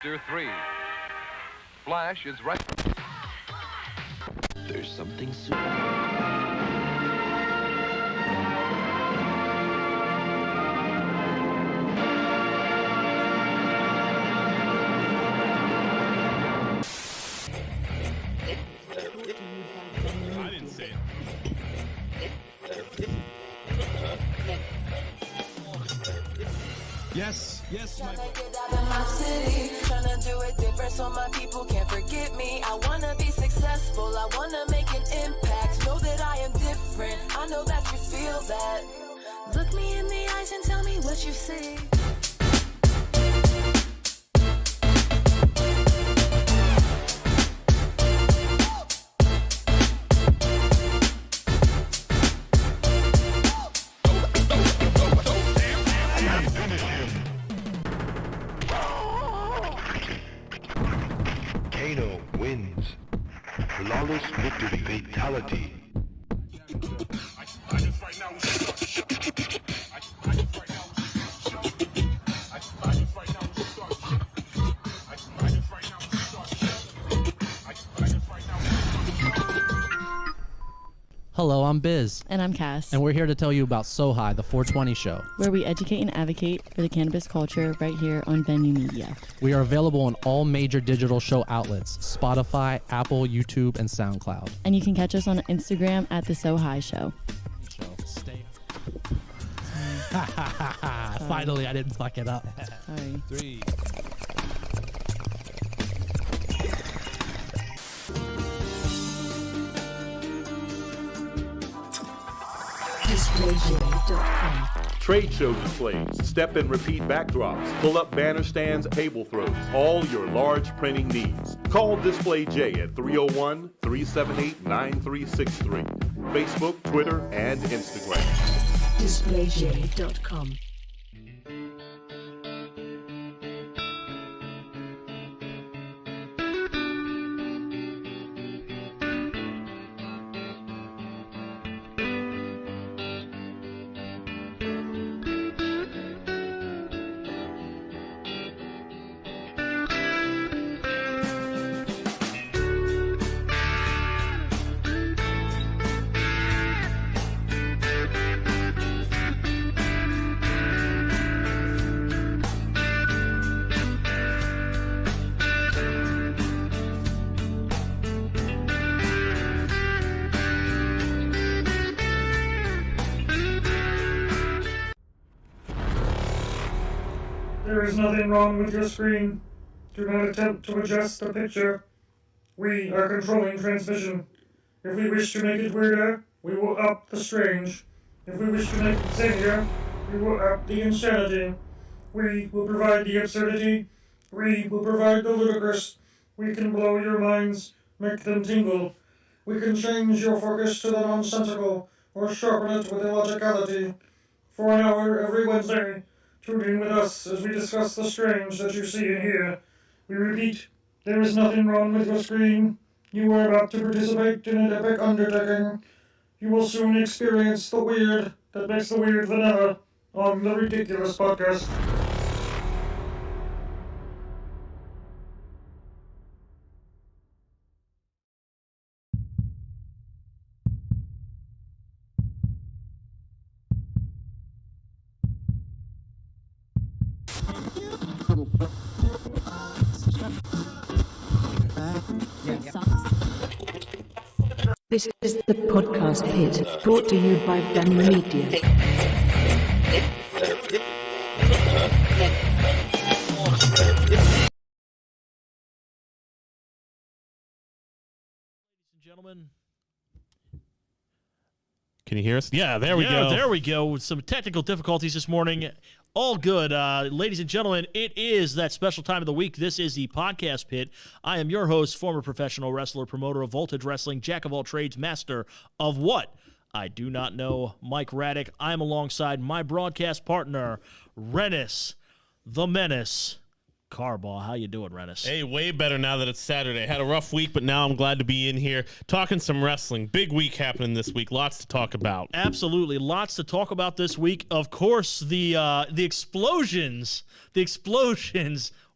Chapter 3. Flash is right. There's something super. I didn't say it. Yes, my Tryna get out of my city, tryna do it different so my people can't forget me. I wanna be successful, I wanna make an impact. Know that I am different, I know that you feel that. Look me in the eyes and tell me what you see. Kano wins. Flawless victory. Fatality. Hello, I'm Biz, And I'm Cass, and we're here to tell you about So High, the 420 show. where we educate and advocate for the cannabis culture right here on Venue Media. We are available on all major digital show outlets, Spotify, Apple, YouTube, and SoundCloud. And you can catch us on Instagram at The So High Show. Finally, I didn't fuck it up. Sorry. 3. Trade show displays, step and repeat backdrops, pull-up banner stands, table throws, all your large printing needs. Call Display J at 301-378-9363. Facebook, Twitter, and Instagram. DisplayJ.com. There is nothing wrong with your screen. Do not attempt to adjust the picture. We are controlling transmission. If we wish to make it weirder, we will up the strange. If we wish to make it zanier, we will up the insanity. We will provide the absurdity. We will provide the ludicrous. We can blow your minds, make them tingle. We can change your focus to the nonsensical, or sharpen it with illogicality. For an hour every Wednesday, tune in with us as we discuss the strange that you see and hear. We repeat, there is nothing wrong with your screen. You are about to participate in an epic undertaking. You will soon experience the weird that makes the weird vanilla on the Ridiculous Podcast. This is the Podcast Pit, brought to you by Venue Media. Gentlemen. Can you hear us? Yeah, there we go. There we go. With some technical difficulties this morning. All good. Ladies and gentlemen, it is that special time of the week. This is the Podcast Pit. I am your host, former professional wrestler, promoter of Voltage Wrestling, jack of all trades, master of what? I do not know. Mike Raddick. I am alongside my broadcast partner, Rennis, the Menace, Carbaugh. How you doing, Rennis? Hey, way better now that it's Saturday. Had a rough week, but now I'm glad to be in here talking some wrestling. Big week happening this week. Lots to talk about. Absolutely. Lots to talk about this week. Of course, the explosions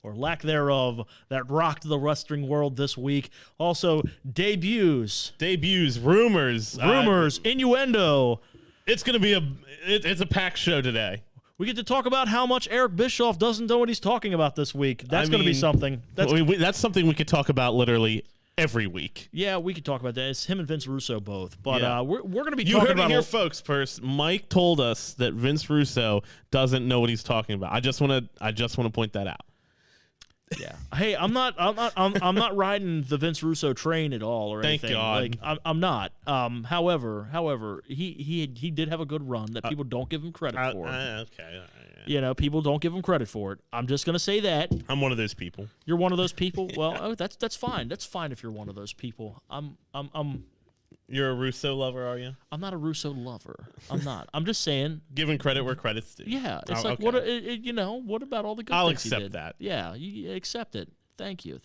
or lack thereof, that rocked the wrestling world this week. Also, debuts, rumors, innuendo. It's going to be it's a packed show today. We get to talk about how much Eric Bischoff doesn't know what he's talking about this week. That's going to be something. That's something we could talk about literally every week. Yeah, we could talk about that. It's him and Vince Russo both. But Yeah. we're going to be You talking heard about it here, folks. First, Mike told us that Vince Russo doesn't know what he's talking about. I just want to point that out. Yeah. Hey, I'm not riding the Vince Russo train at all or Thank anything. God. Like I'm not. However, he did have a good run that people don't give him credit for. Okay. You know, people don't give him credit for it. I'm just gonna say that. I'm one of those people. You're one of those people. Well, that's fine. That's fine if you're one of those people. You're a Russo lover, are you? I'm not a Russo lover. I'm not. I'm just saying. Giving credit where credit's due. Yeah, it's Oh, like okay. what about all the good I'll things he accept did? that. Yeah, you accept it. Thank you.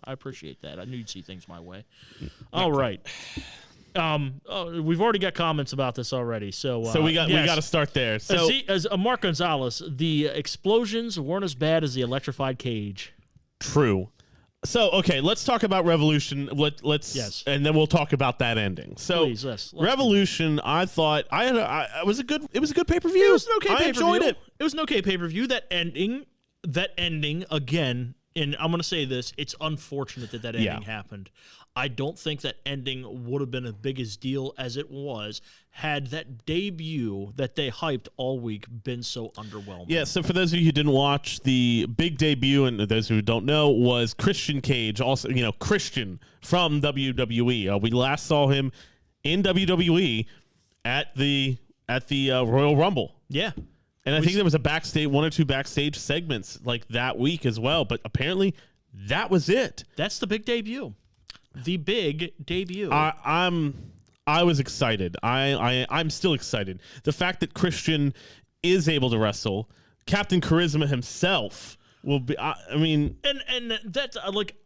I appreciate that. I knew you'd see things my way. All right. We've already got comments about this already. So we got to start there. So as Mark Gonzalez, the explosions weren't as bad as the electrified cage. True. So, okay, let's talk about Revolution. Let's and then we'll talk about that ending. So, Please, let's Revolution, I thought it was a good pay-per-view. It was an okay pay-per-view. I enjoyed it. It was an okay pay-per-view. That ending again, and I'm going to say this, it's unfortunate that ending happened. I don't think that ending would have been as big a deal as it was had that debut that they hyped all week been so underwhelming. Yeah, so for those of you who didn't watch, the big debut, and those who don't know, was Christian Cage, also, Christian from WWE. We last saw him in WWE at the Royal Rumble. Yeah. And I think there was one or two backstage segments like that week as well, but apparently that was it. That's the big debut. The big debut. I was excited. I'm still excited. The fact that Christian is able to wrestle, Captain Charisma himself will be. And that's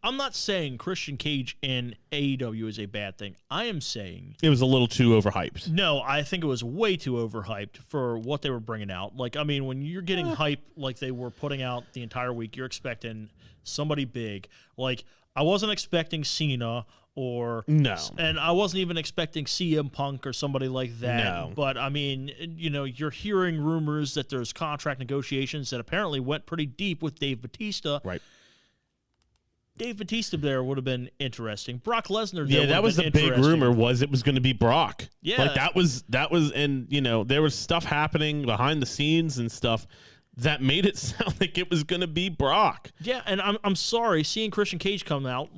I'm not saying Christian Cage in AEW is a bad thing. I am saying it was a little too overhyped. No, I think it was way too overhyped for what they were bringing out. When you're getting hype like they were putting out the entire week, you're expecting somebody big. I wasn't expecting Cena and I wasn't even expecting CM Punk or somebody like that. No. But you're hearing rumors that there's contract negotiations that apparently went pretty deep with Dave Bautista. Right. Dave Bautista there would have been interesting. Brock Lesnar. Yeah, that was the big rumor. Was it was going to be Brock? Yeah, that was, and there was stuff happening behind the scenes and stuff that made it sound like it was going to be Brock. Yeah, and I'm sorry, seeing Christian Cage come out,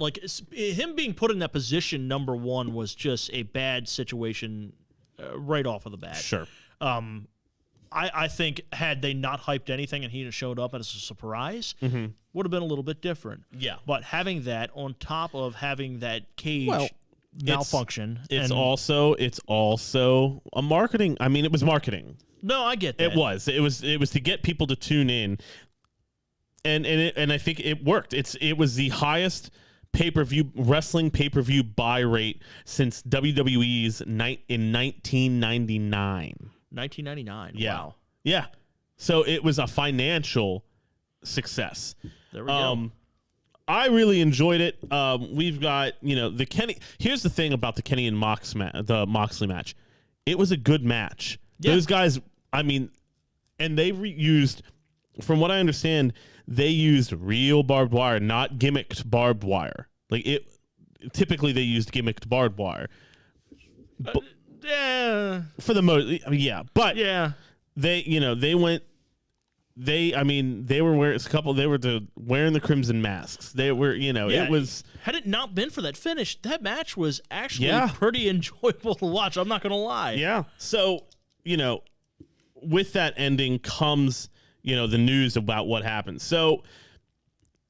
him being put in that position, number one, was just a bad situation right off of the bat. Sure. I think had they not hyped anything and he had showed up as a surprise, would have been a little bit different. Yeah. But having that on top of having that cage malfunction. It's also a marketing. I mean, it was marketing. No, I get that. It was to get people to tune in, and I think it worked. It was the highest wrestling pay-per-view buy rate since WWE's in 1999. 1999. Yeah. Wow. Yeah. So it was a financial success. There we go. I really enjoyed it. We've got the Kenny. Here's the thing about the Kenny and the Moxley match. It was a good match. Yeah. Those guys, and they used, from what I understand, they used real barbed wire, not gimmicked barbed wire. Typically they used gimmicked barbed wire. Yeah. For the most, yeah. But yeah, they went. They were wearing wearing the crimson masks. They were, it was. Had it not been for that finish, that match was actually pretty enjoyable to watch. I'm not going to lie. Yeah. So, with that ending comes, the news about what happened. So,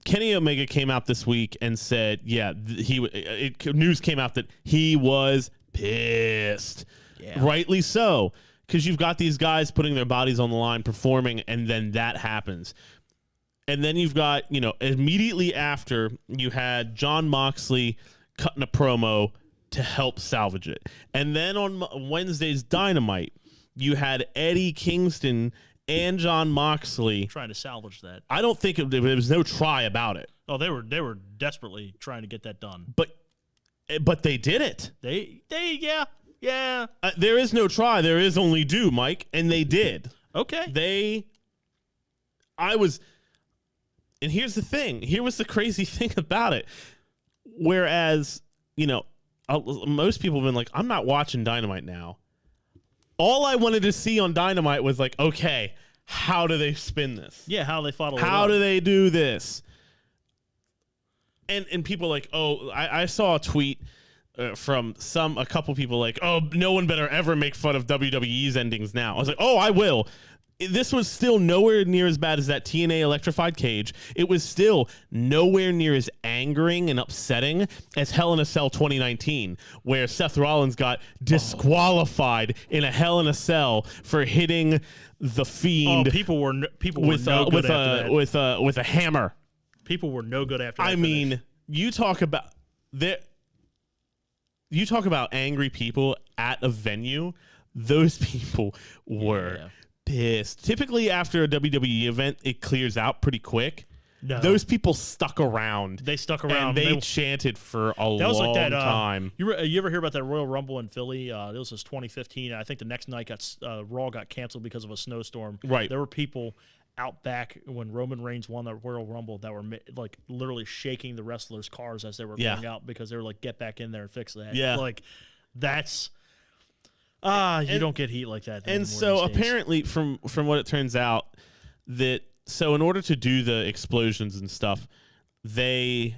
Kenny Omega came out this week and said, news came out that he was pissed. Yeah. Rightly so. Because you've got these guys putting their bodies on the line, performing, and then that happens. And then you've got, immediately after, you had Jon Moxley cutting a promo to help salvage it. And then on Wednesday's Dynamite, you had Eddie Kingston and Jon Moxley. Trying to salvage that. I don't think there was no try about it. Oh, they were desperately trying to get that done. But they did it. Yeah. There is no try. There is only do, Mike, and they did. Okay. And here's the thing. Here was the crazy thing about it. Whereas, most people have been like, I'm not watching Dynamite now. All I wanted to see on Dynamite was like, okay, how do they spin this? Yeah, how they follow it How up. do they do this? And people are like, oh, I saw a tweet from a couple people like, oh, no one better ever make fun of WWE's endings now. I was like, oh, I will. This was still nowhere near as bad as that TNA electrified cage. It was still nowhere near as angering and upsetting as Hell in a Cell 2019, where Seth Rollins got disqualified in a Hell in a Cell for hitting the Fiend. People were no good after that. with a hammer. People were no good after that. I mean, you talk about angry people at a venue. Those people were pissed. Typically, after a WWE event, it clears out pretty quick. No. Those people stuck around. They stuck around. And they chanted for a long time. You ever hear about that Royal Rumble in Philly? This was 2015. I think the next night Raw got canceled because of a snowstorm. Right. There were people out back when Roman Reigns won the Royal Rumble that were like literally shaking the wrestlers' cars as they were going out because they were like, get back in there and fix that. Yeah. Like, that's... you don't get heat like that. And so apparently, from what it turns out, so in order to do the explosions and stuff, they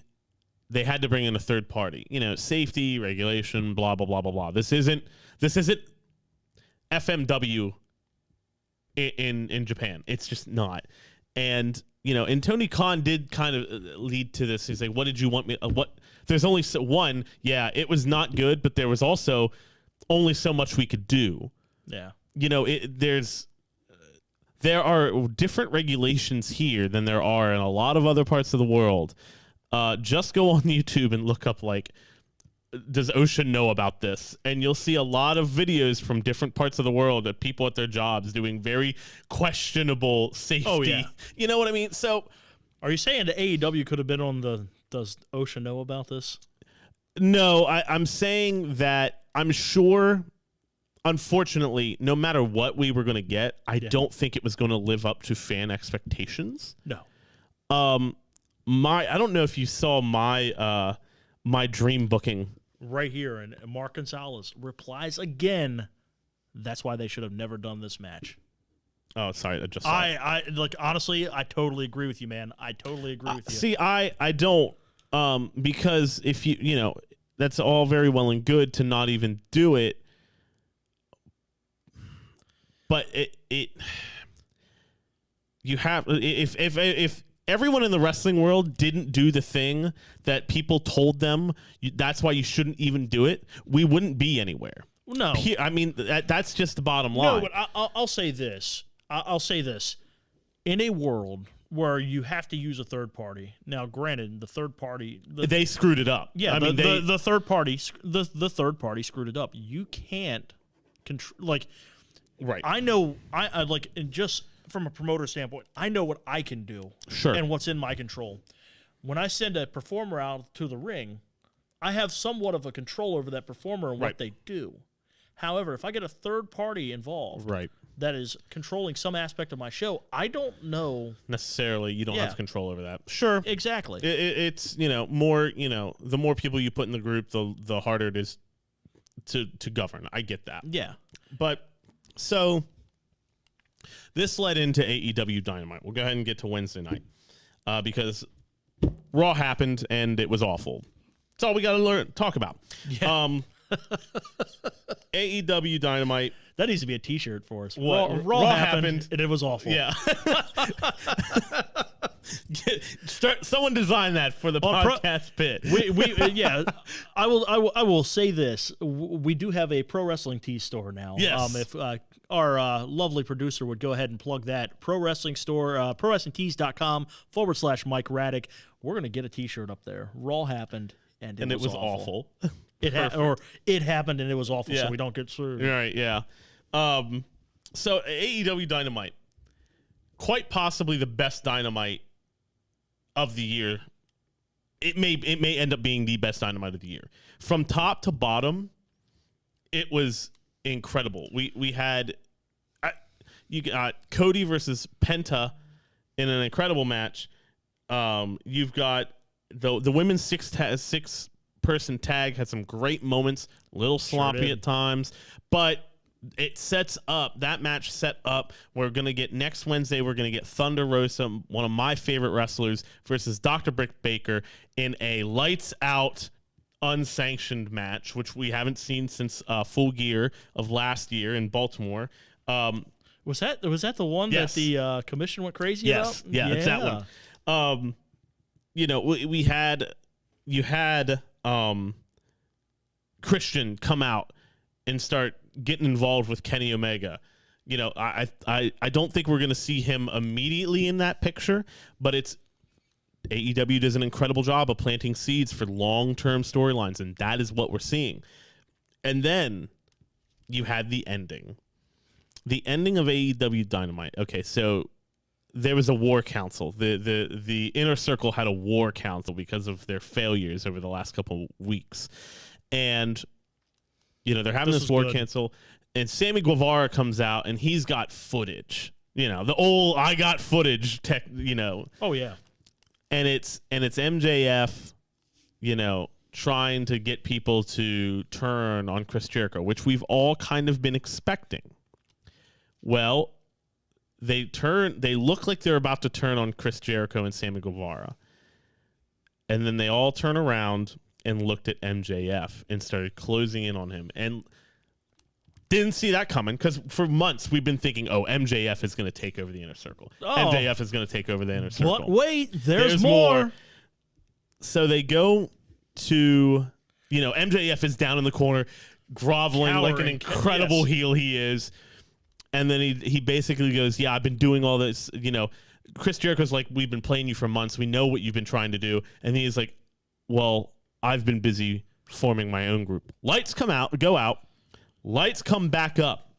had to bring in a third party. Safety, regulation, blah blah blah blah blah. This isn't FMW in Japan. It's just not. And and Tony Khan did kind of lead to this. He's like, "What did you want me? What?" There's only one. Yeah, it was not good, but there was also only so much we could do. Yeah. There are different regulations here than there are in a lot of other parts of the world. Just go on YouTube and look up, like, does OSHA know about this? And you'll see a lot of videos from different parts of the world of people at their jobs doing very questionable safety. Oh, yeah. You know what I mean? So are you saying that AEW could have been on does OSHA know about this? No, I'm saying that I'm sure, unfortunately, no matter what we were going to get, I don't think it was going to live up to fan expectations. No. I don't know if you saw my dream booking right here, and Mark Gonzalez replies again. That's why they should have never done this match. Oh, sorry, I just honestly, I totally agree with you, man. I totally agree with you. See, I don't because if that's all very well and good to not even do it, but you have if everyone in the wrestling world didn't do the thing that people told them, that's why you shouldn't even do it, we wouldn't be anywhere. No, I mean that's just the bottom line. No, but I'll say this. I'll say this. In a world where you have to use a third party. Now, granted, the third party they screwed it up. Yeah, the third party screwed it up. You can't control right. I know I like, and just from a promoter standpoint, I know what I can do. Sure. And what's in my control. When I send a performer out to the ring, I have somewhat of a control over that performer and what they do. However, if I get a third party involved, that is controlling some aspect of my show, I don't know necessarily. You don't have control over that. Sure, exactly. It's more. The more people you put in the group, the harder it is to govern. I get that. Yeah, but so this led into AEW Dynamite. We'll go ahead and get to Wednesday night because Raw happened and it was awful. That's all we got to talk about. Yeah. AEW Dynamite. That needs to be a T-shirt for us. Raw happened and it was awful. Yeah. Someone design that for the podcast pit. I will say this. We do have a pro wrestling tee store now. Yes. If our lovely producer would go ahead and plug that pro wrestling store, prowrestlingtees.com/Mike Raddick. We're gonna get a T-shirt up there. Raw happened and it was awful. It happened and it was awful. So we don't get screwed. Right. Yeah. So AEW Dynamite. quite possibly the best Dynamite of the year. It may end up being the best Dynamite of the year. From top to bottom, it was incredible. We had you got Cody versus Penta in an incredible match. You've got the women's six person tag had some great moments, a little sloppy at times, but it sets up that match. Set up. We're gonna get next Wednesday. We're gonna get Thunder Rosa, one of my favorite wrestlers, versus Dr. Britt Baker in a lights out, unsanctioned match, which we haven't seen since Full Gear of last year in Baltimore. Was that the one that the commission went crazy about? Yeah, it's that one. You had Christian come out and start getting involved with Kenny Omega. I don't think we're going to see him immediately in that picture, but AEW does an incredible job of planting seeds for long-term storylines, and that is what we're seeing. And then you had the ending. The ending of AEW Dynamite. Okay, so there was a war council. The Inner Circle had a war council because of their failures over the last couple weeks. And they're having this war council, and Sammy Guevara comes out and he's got footage. The old I got footage tech, Oh yeah. And it's MJF, trying to get people to turn on Chris Jericho, which we've all kind of been expecting. Well, they look like they're about to turn on Chris Jericho and Sammy Guevara. And then they all turn around and looked at MJF and started closing in on him. And didn't see that coming, because for months we've been thinking, MJF is going to take over the Inner Circle. MJF is going to take over the Inner Circle. But wait, there's more. So they go to, MJF is down in the corner, groveling like an incredible heel he is. And then he basically goes, yeah, I've been doing all this. Chris Jericho's like, we've been playing you for months. We know what you've been trying to do. And he's like, well, I've been busy forming my own group. Lights go out. Lights come back up.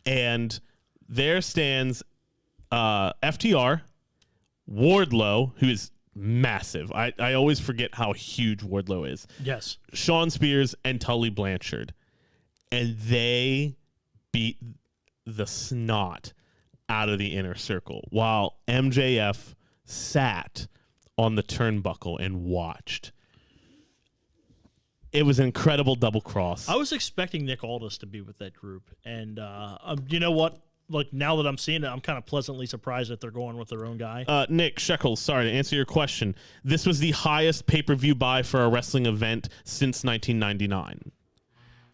And there stands FTR, Wardlow, who is massive. I always forget how huge Wardlow is. Yes. Shawn Spears and Tully Blanchard. And they beat the snot out of the Inner Circle while MJF sat on the turnbuckle and watched. It was an incredible double cross. I was expecting Nick Aldis to be with that group, and you know what? Like, now that I'm seeing it, I'm kind of pleasantly surprised that they're going with their own guy. Nick Shekels, sorry to answer your question. This was the highest pay-per-view buy for a wrestling event since 1999.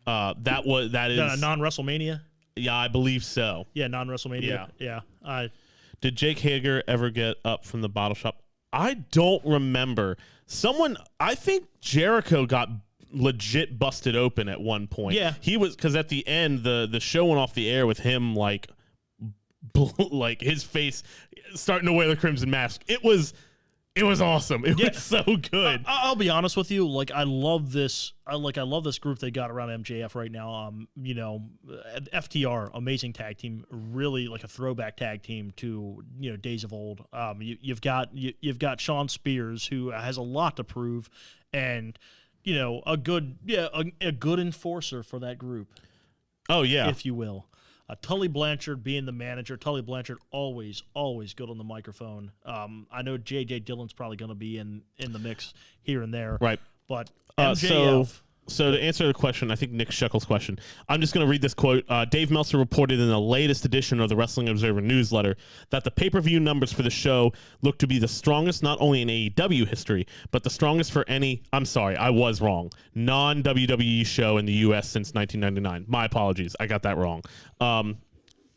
That is non-WrestleMania. Yeah, I believe so. Yeah, non-WrestleMania. Yeah. Did Jake Hager ever get up from the bottle shop? I don't remember. I think Jericho got legit busted open at one point. Yeah. He was, because at the end, the show went off the air with him like his face starting to wear the crimson mask. It was awesome. It was so good. I'll be honest with you. Like, I love this. I love this group they got around MJF right now. FTR, amazing tag team, really like a throwback tag team to days of old. You've got Shawn Spears, who has a lot to prove, and a good enforcer for that group. Oh yeah, if you will. Tully Blanchard being the manager. Tully Blanchard always good on the microphone. I know J.J. Dillon's probably going to be in the mix here and there. Right. But MJF... So to answer the question, I think Nick Shekels' question, I'm just going to read this quote. Dave Meltzer reported in the latest edition of the Wrestling Observer newsletter that the pay-per-view numbers for the show look to be the strongest not only in AEW history, but the strongest for any, I'm sorry, I was wrong, non-WWE show in the U.S. since 1999. My apologies. I got that wrong.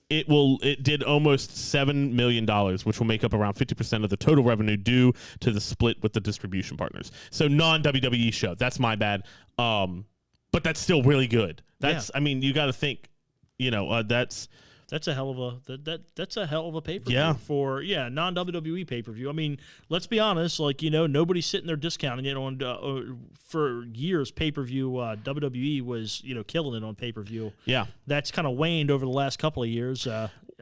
It did almost $7 million, which will make up around 50% of the total revenue due to the split with the distribution partners. So non-WWE show. That's my bad. But that's still really good. I mean, you got to think, that's a hell of a pay-per-view for non-WWE pay-per-view. I mean, let's be honest, nobody's sitting there discounting it on for years. Pay-per-view WWE was killing it on pay-per-view. Yeah, that's kind of waned over the last couple of years.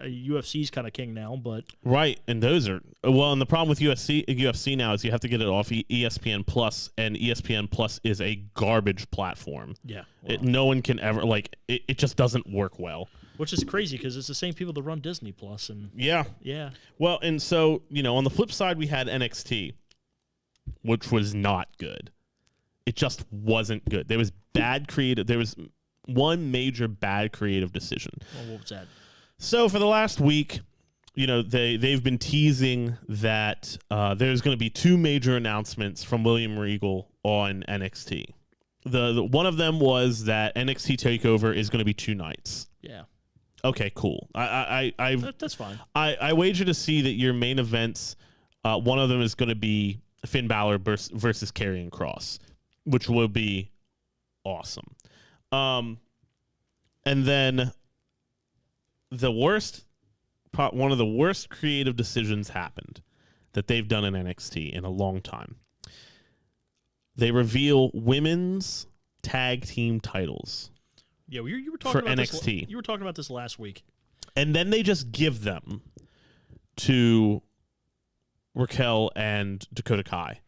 UFC's kind of king now, but right, and those are well. And the problem with UFC now is you have to get it off ESPN Plus, and ESPN Plus is a garbage platform. Yeah, no one can ever it just doesn't work well. Which is crazy because it's the same people that run Disney Plus, and yeah. Well, and so on the flip side, we had NXT, which was not good. It just wasn't good. There was bad creative. There was one major bad creative decision. Well, what was that? So for the last week, they've been teasing that there's going to be two major announcements from William Regal on NXT. The one of them was that NXT Takeover is going to be 2 nights. Yeah. Okay, cool. That's fine. I wager to see that your main events, one of them is going to be Finn Balor versus Karrion Kross, which will be awesome. And then one of the worst creative decisions happened that they've done in NXT in a long time. They reveal women's tag team titles. Yeah, you were talking for about NXT. You were talking about this last week. And then they just give them to Raquel and Dakota Kai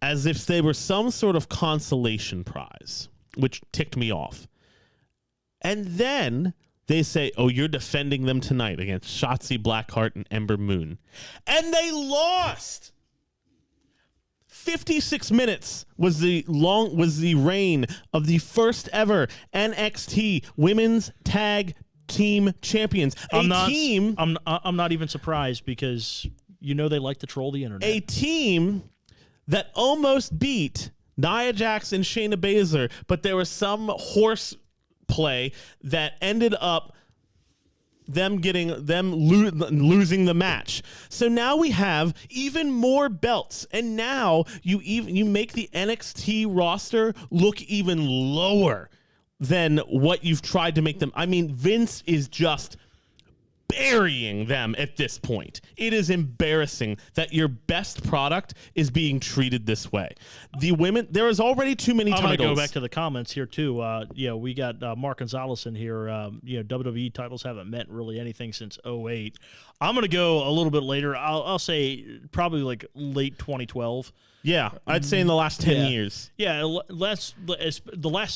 as if they were some sort of consolation prize, which ticked me off. And then they say, oh, you're defending them tonight against Shotzi Blackheart and Ember Moon. And they lost! 56 minutes was the reign of the first ever NXT Women's Tag Team Champions. I'm not even surprised because they like to troll the internet. A team that almost beat Nia Jax and Shayna Baszler, but there was some horse play that ended up losing the match. So now we have even more belts, and now you make the NXT roster look even lower than what you've tried to make them. I mean, Vince is just burying them at this point. It is embarrassing that your best product is being treated this way. The women, there is already too many titles. I'm going to go back to the comments here too. We got Mark Gonzalez in here. WWE titles haven't meant really anything since 2008. I'm going to go a little bit later. I'll say probably like late 2012. Yeah, I'd say in the last 10 years. Yeah, the last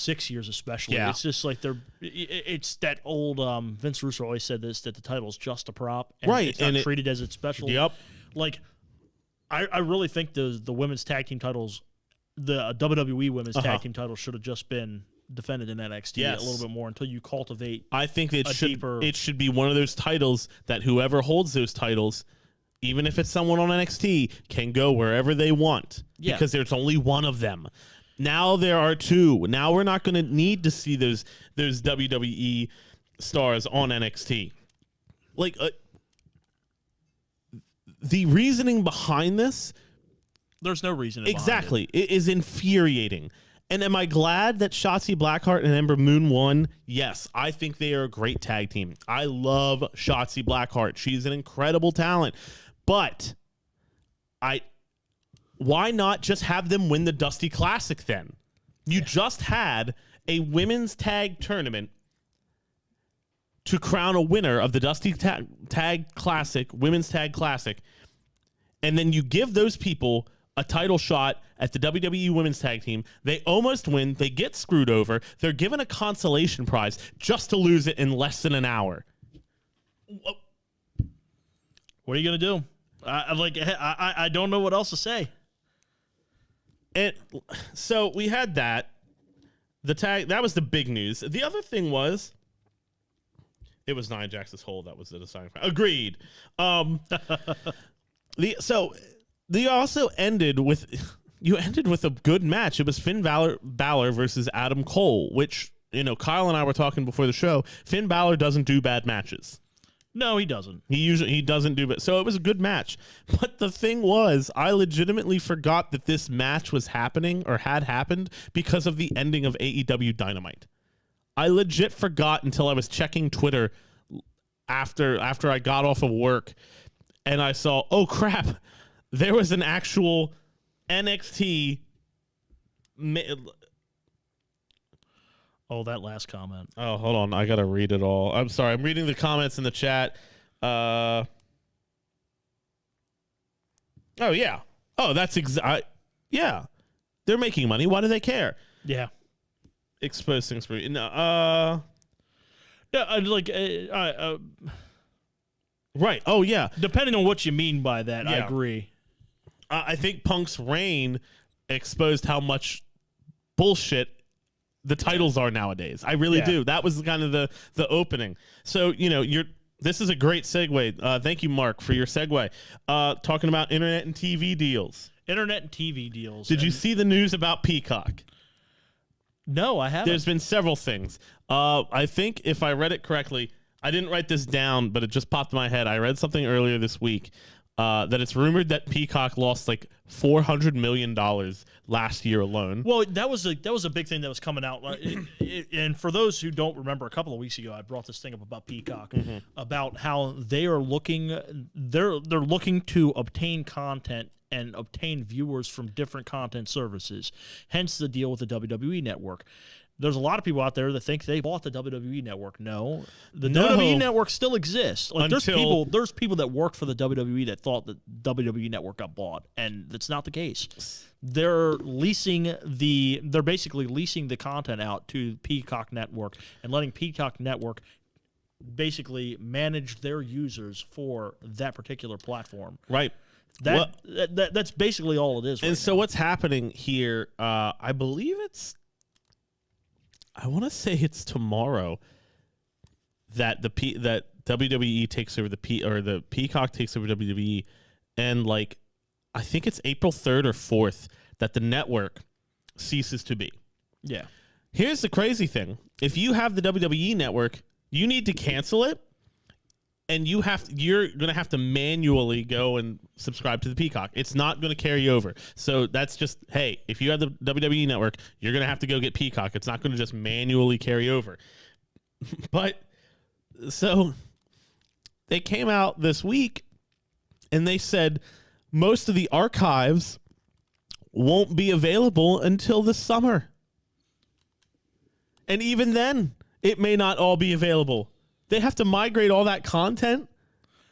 6 years especially. Yeah. It's just like it's that old Vince Russo always said this, that the title's just a prop. And right. It's not treated as it's special. Yep. Like, I really think the women's tag team titles, the WWE women's tag team titles should have just been defended in NXT a little bit more until you cultivate. I think it should be one of those titles that whoever holds those titles, even if it's someone on NXT, can go wherever they want because there's only one of them. Now there are two. Now we're not going to need to see those WWE stars on NXT. Like the reasoning behind this, there's no reason. Exactly, it is infuriating. And am I glad that Shotzi Blackheart and Ember Moon won? Yes, I think they are a great tag team. I love Shotzi Blackheart. She's an incredible talent. But why not just have them win the Dusty Classic then? You just had a women's tag tournament to crown a winner of the Dusty Tag Classic, Women's Tag Classic, and then you give those people a title shot at the WWE Women's Tag Team. They almost win. They get screwed over. They're given a consolation prize just to lose it in less than an hour. What are you going to do? I don't know what else to say. So we had that. That was the big news. The other thing was, it was Nia Jax's hole that was the deciding factor. Agreed. They also ended with a good match. It was Finn Balor versus Adam Cole, which, Kyle and I were talking before the show. Finn Balor doesn't do bad matches. No, he doesn't. He doesn't do bad. So it was a good match. But the thing was, I legitimately forgot that this match was happening or had happened because of the ending of AEW Dynamite. I legit forgot until I was checking Twitter after I got off of work, and I saw, oh crap, there was an actual NXT. Oh, that last comment. Oh, hold on. I got to read it all. I'm sorry. I'm reading the comments in the chat. Oh, yeah. Oh, that's yeah. They're making money. Why do they care? Yeah. Expose things for you. No, yeah, right. Oh, yeah. Depending on what you mean by that, I Yeah. agree. I think Punk's reign exposed how much bullshit the titles are nowadays. I really do. That was kind of the opening. So, this is a great segue. Thank you, Mark, for your segue. Talking about internet and TV deals. Internet and TV deals. Did you see the news about Peacock? No, I haven't. There's been several things. I think if I read it correctly, I didn't write this down, but it just popped in my head. I read something earlier this week that it's rumored that Peacock lost like $400 million last year alone. Well, that was a big thing that was coming out. And for those who don't remember, a couple of weeks ago, I brought this thing up about Peacock, about how they are they're looking to obtain content and obtain viewers from different content services. Hence the deal with the WWE Network. There's a lot of people out there that think they bought the WWE Network. No, the WWE Network still exists. Like there's people that worked for the WWE that thought that WWE Network got bought, and that's not the case. They're basically leasing the content out to Peacock Network and letting Peacock Network basically manage their users for that particular platform. Right. That's basically all it is. And so what's happening here? I believe I want to say it's tomorrow that that WWE takes over the Peacock takes over WWE, and like I think it's April 3rd or 4th that the network ceases to be. Yeah. Here's the crazy thing: if you have the WWE Network, you need to cancel it, and you're gonna have to manually go and subscribe to the Peacock. It's not gonna carry over. So that's just, hey, if you have the WWE Network, you're gonna have to go get Peacock. It's not gonna just manually carry over. But so they came out this week and they said most of the archives won't be available until the summer. And even then, it may not all be available. They have to migrate all that content.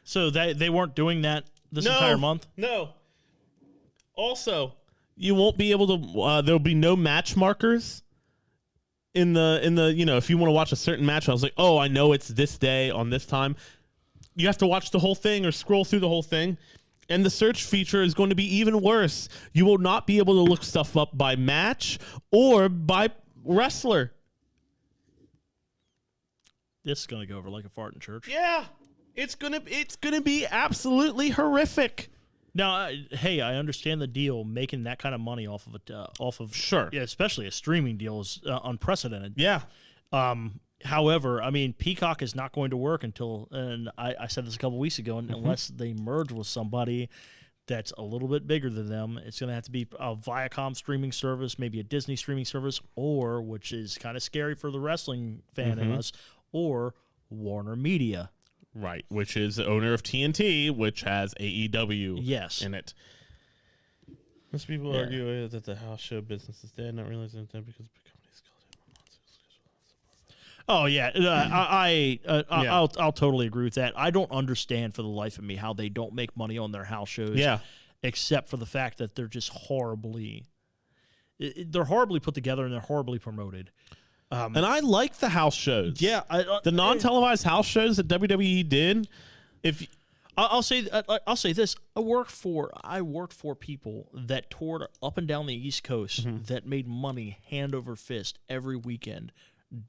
So they weren't doing that this entire month? No. Also, you won't be able to there'll be no match markers in the if you want to watch a certain match. I was like, "Oh, I know it's this day on this time." You have to watch the whole thing or scroll through the whole thing. And the search feature is going to be even worse. You will not be able to look stuff up by match or by wrestler. This is gonna go over like a fart in church. Yeah, it's gonna be absolutely horrific. Now, hey, I understand the deal. Making that kind of money off of sure, yeah, especially a streaming deal is unprecedented. Yeah. However, I mean, Peacock is not going to work until, and I said this a couple weeks ago, unless they merge with somebody that's a little bit bigger than them. It's going to have to be a Viacom streaming service, maybe a Disney streaming service, or, which is kind of scary for the wrestling fan in us, or Warner Media. Right, which is the owner of TNT, which has AEW in it. Most people argue that the house show business is dead, not realizing that because the company's called Oh yeah, I'll totally agree with that. I don't understand for the life of me how they don't make money on their house shows. Yeah, except for the fact that they're just horribly put together and they're horribly promoted. And I like the house shows. Yeah, the non-televised house shows that WWE did. I'll say this: I worked for people that toured up and down the East Coast that made money hand over fist every weekend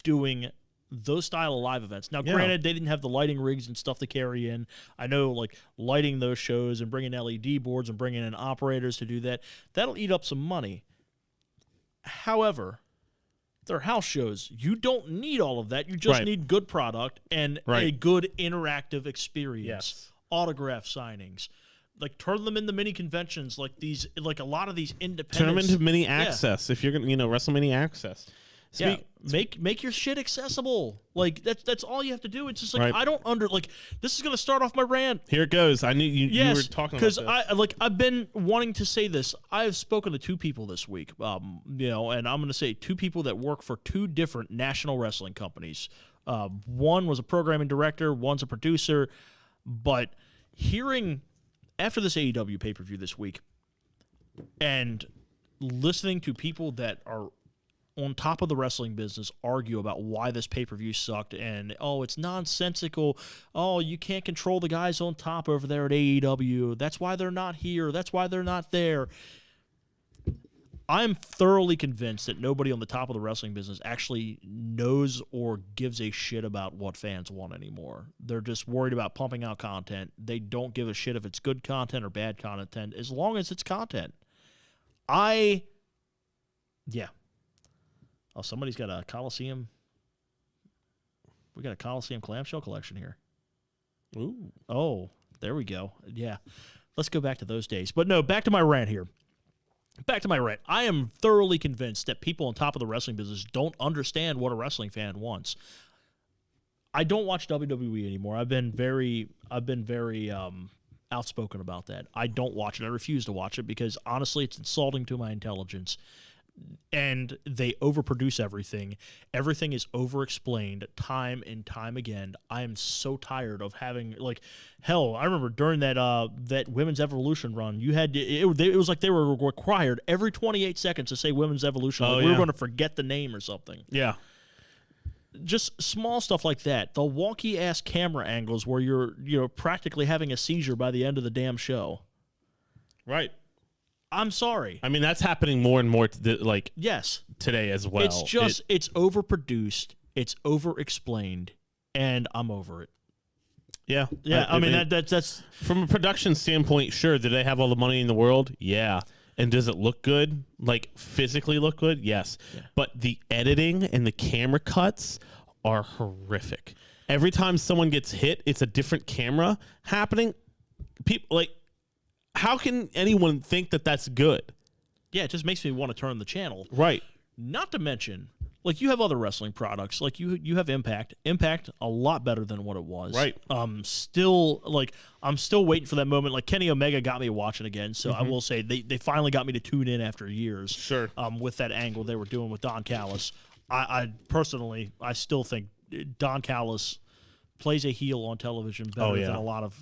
doing those style of live events. Now, granted, they didn't have the lighting rigs and stuff to carry in. I know, like, lighting those shows and bringing LED boards and bringing in operators to do that'll eat up some money. However, they're house shows. You don't need all of that. You just need good product and a good interactive experience. Yes. Autograph signings. Like, turn them into mini conventions, like a lot of these independent. Turn them into mini access if you're going to, WrestleMania access. Make your shit accessible. Like that's all you have to do. It's just like Right. I don't this is gonna start off my rant. Here it goes. I knew you were talking about this. Because I've been wanting to say this. I have spoken to two people this week. And I'm gonna say two people that work for two different national wrestling companies. One was a programming director, one's a producer. But hearing after this AEW pay-per-view this week and listening to people that are on top of the wrestling business argue about why this pay-per-view sucked and, it's nonsensical. Oh, you can't control the guys on top over there at AEW. That's why they're not here. That's why they're not there. I'm thoroughly convinced that nobody on the top of the wrestling business actually knows or gives a shit about what fans want anymore. They're just worried about pumping out content. They don't give a shit if it's good content or bad content, as long as it's content. Oh, somebody's got a Coliseum. We got a Coliseum clamshell collection here. Ooh. Oh, there we go. Yeah. Let's go back to those days. But no, back to my rant here. I am thoroughly convinced that people on top of the wrestling business don't understand what a wrestling fan wants. I don't watch WWE anymore. I've been very outspoken about that. I don't watch it. I refuse to watch it because honestly, it's insulting to my intelligence. And they overproduce everything. Everything is overexplained time and time again. I am so tired of having I remember during that Women's Evolution run, you had it was like they were required every 28 seconds to say Women's Evolution. We were going to forget the name or something. Yeah. Just small stuff like that. The wonky ass camera angles where you're practically having a seizure by the end of the damn show. Right. I'm sorry. I mean, that's happening more and more yes, today as well. It's just it's overproduced, it's overexplained, and I'm over it. Yeah. I mean that's from a production standpoint, sure. Do they have all the money in the world? Yeah. And does it look good? Like physically look good? Yes. Yeah. But the editing and the camera cuts are horrific. Every time someone gets hit, it's a different camera happening. People how can anyone think that that's good? Yeah, it just makes me want to turn the channel. Right. Not to mention, you have other wrestling products. You have Impact. Impact, a lot better than what it was. Right. I'm still waiting for that moment. Kenny Omega got me watching again, so I will say they finally got me to tune in after years. Sure. With that angle they were doing with Don Callis. I personally still think Don Callis plays a heel on television better than a lot of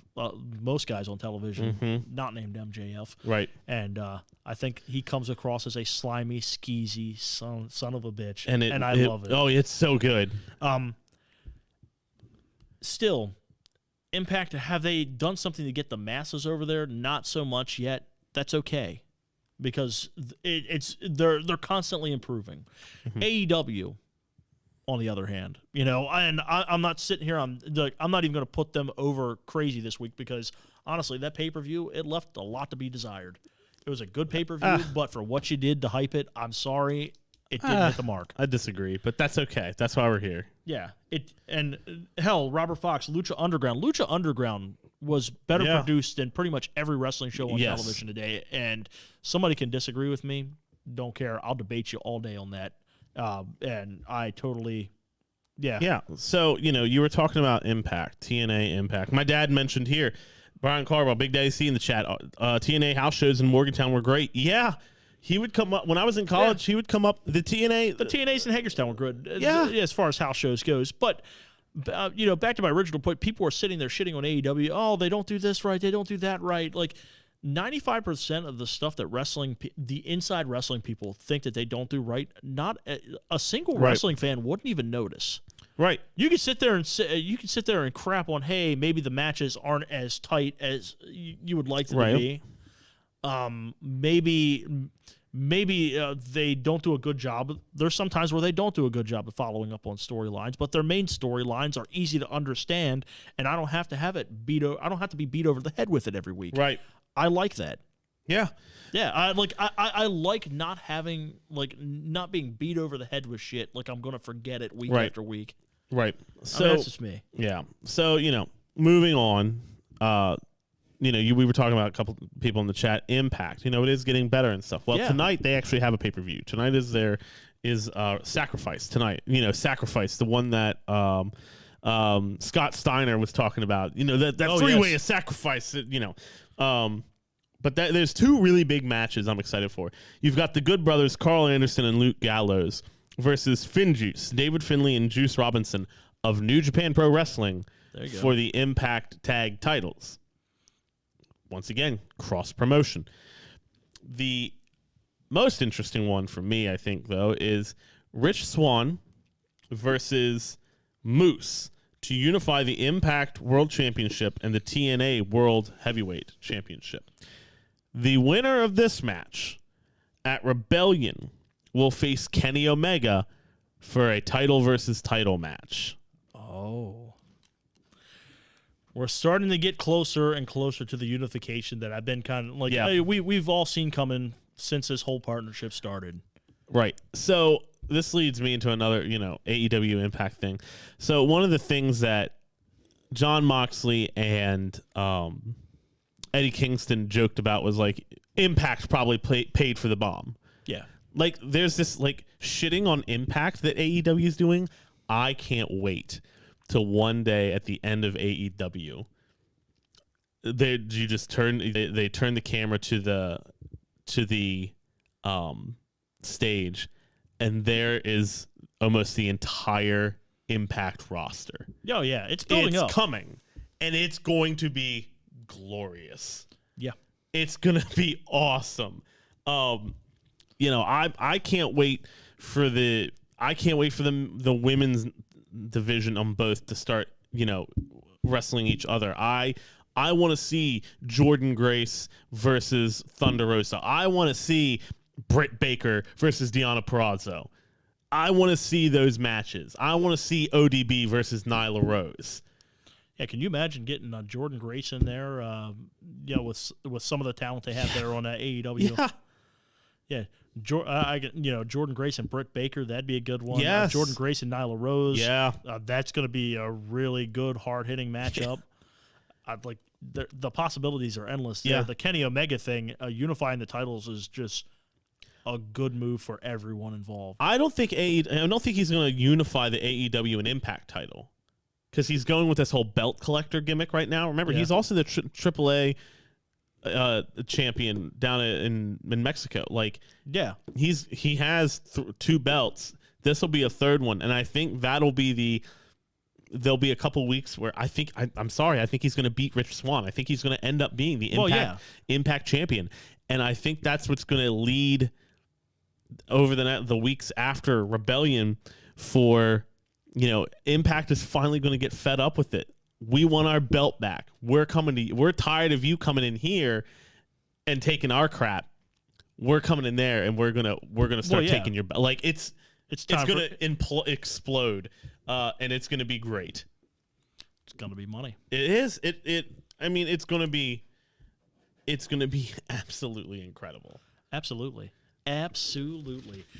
most guys on television, not named MJF. Right. And I think he comes across as a slimy, skeezy son of a bitch, and I love it. Oh, it's so good. Still, Impact, have they done something to get the masses over there? Not so much yet. That's okay, because they're constantly improving. AEW, on the other hand, and I'm not sitting here. I'm not even going to put them over crazy this week because honestly, that pay-per-view, it left a lot to be desired. It was a good pay-per-view, but for what you did to hype it, I'm sorry, it didn't hit the mark. I disagree, but that's okay. That's why we're here. Yeah, Robert Fox, Lucha Underground. Lucha Underground was better produced than pretty much every wrestling show on television today, and somebody can disagree with me. Don't care. I'll debate you all day on that. And I totally, Yeah. So, you were talking about Impact, TNA Impact. My dad mentioned here, Brian Carwell, Big Daddy C in the chat, TNA house shows in Morgantown were great. Yeah. He would come up, when I was in college, he would come up, the TNAs in Hagerstown were good. Yeah. As far as house shows goes. But, back to my original point, people were sitting there shitting on AEW. Oh, they don't do this right. They don't do that right. 95% of the stuff that the inside wrestling people think that they don't do right, not a single wrestling fan wouldn't even notice. Right. You can sit there and crap on, hey, maybe the matches aren't as tight as you would like them to be. Maybe they don't do a good job. There's some times where they don't do a good job of following up on storylines, but their main storylines are easy to understand, and I don't have to have it I don't have to be beat over the head with it every week. Right. I like that. Yeah. Yeah, I like not having not being beat over the head with shit I'm going to forget it week after week. Right. So that's just me. Yeah. So, moving on, we were talking about a couple people in the chat. Impact, it is getting better and stuff. Well, Yeah. tonight they actually have a pay-per-view. Tonight is Sacrifice tonight. Sacrifice, the one that Scott Steiner was talking about. That three-way yes. of Sacrifice. But there's two really big matches I'm excited for. You've got the Good Brothers, Carl Anderson and Luke Gallows, versus FinJuice, David Finlay and Juice Robinson of New Japan Pro Wrestling for the Impact Tag titles. Once again, cross-promotion. The most interesting one for me, I think, though, is Rich Swann versus Moose to unify the Impact World Championship and the TNA World Heavyweight Championship. The winner of this match at Rebellion will face Kenny Omega for a title versus title match. Oh. We're starting to get closer and closer to the unification that I've been kind of like, Yeah. hey, we've all seen coming since this whole partnership started. Right. So this leads me into another, AEW Impact thing. So one of the things that Jon Moxley and Eddie Kingston joked about was like Impact probably paid for the bomb. Yeah. Like there's this like shitting on Impact that AEW is doing. I can't wait till one day at the end of AEW, they turn the camera to the stage, and there is almost the entire Impact roster. Oh yeah, it's building up. It's coming, and it's going to be glorious. Yeah, it's gonna be awesome. I can't wait for the women's division on both to start, wrestling each other. I want to see Jordan Grace versus Thunder Rosa. I want to see Britt Baker versus Deonna Purrazzo. I want to see those matches. I want to see ODB versus Nyla Rose. Yeah, can you imagine getting Jordan Grace in there? With some of the talent they have there on AEW. Yeah. Jordan Grace and Britt Baker, that'd be a good one. Yes. Jordan Grace and Nyla Rose. Yeah. That's going to be a really good, hard-hitting matchup. I'd like the possibilities are endless. Yeah. The Kenny Omega thing, unifying the titles is just a good move for everyone involved. I don't think he's going to unify the AEW and Impact title because he's going with this whole belt collector gimmick right now. Remember, he's also the AAA champion down in Mexico. Like, yeah, he has two belts. This will be a third one, and I think that'll be there'll be a couple weeks where I think I'm he's going to beat Rich Swann. I think he's going to end up being the Impact champion, and I think that's what's going to lead over the weeks after Rebellion for Impact is finally going to get fed up with it. We want our belt back. We're tired of you coming in here and taking our crap. We're coming in there and we're gonna start taking your belt. Like it's gonna explode, and it's gonna be great. It's gonna be money. It is. It's gonna be absolutely incredible. Absolutely.